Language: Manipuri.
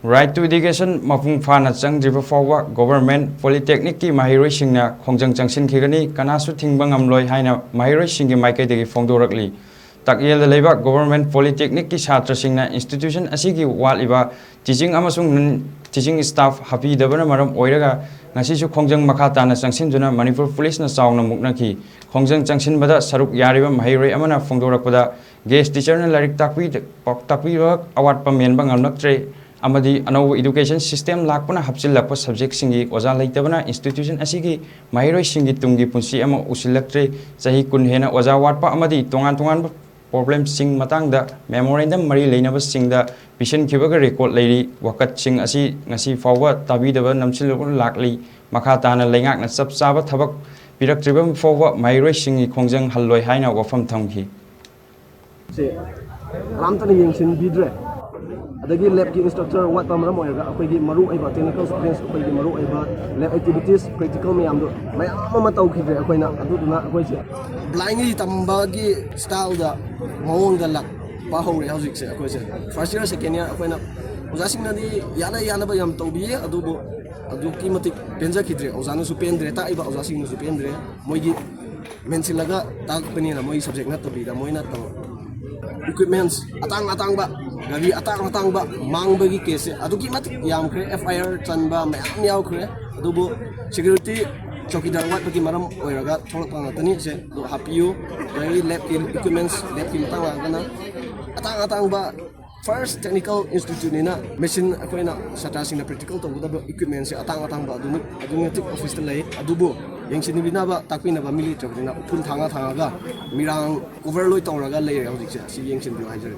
Right to education mapung phana changdriba PHAOBA government polytechnic ki Maheiroi Singna Khongjang Changsinkhigani Kananasu Thingba Ngamloi HAINA Maheiroi Singgi MAIKEIDAGI PHONGDORAKLI takyel leba government polytechnic ki chhatra singna institution asigi waliba teaching amasung teaching staff happy dabana maram oiraga ngasi su Khongjang makha tana changsinjuna manipur police na chawna muknaki Khongjang changsinbada saruk yariba Maheiroi amana phongdorakpada guest teacher na larik takpi award pamenba ngamnaktre amadi anau education system lakpana hapsil lakpa subject singi oja laitabana institution asigi Maheiroi singi tungi punsi ama usilaktre sahi kun hena oja watpa amadi tongan problem sing matangda memorandum mari leinaba singda vision kibaga record leiri wakat sing asi ngasi PHAOBA tabidaba namsil lakli makha tana leingak na sab saba thabak piraktribam PHAOBA Maheiroi singi Khongjang halloi haina wafam thamki se ramtani yengsin bidre adagi lab ki instructor wat pamram oiga akoigi maru aiba technical students akoigi maru aiba lab activities practical mayam do mayam ma taw khidre akoina aduduna akoi se blindly tamba gi style da mawong da lak pa hore hauzik se akoi se first year second year akoina ojasing na di yana ba yam tawbi adubo aduki matik penja khidre ojanu su pendre ta aiba ojasing su pendre moigi mensilaga tak penina moi subject na to bi da moina to equipments atang ba gari atang ba mang bagi case aduki matik yam kre FIR chanba mayam yaw kre adubo security chokidar wat bagi maram oiraga tholak pang tani se do hapiu gari lab equipments lab ki matang kana atang ba first technical institute nina machine akoina sata singna practical to da equipments atang ba adunik office lay adubo yang sini bina ba takpina ba mili chokdina upun thanga ga mirang overload tawraga lay haudik se si yang sin bi hajer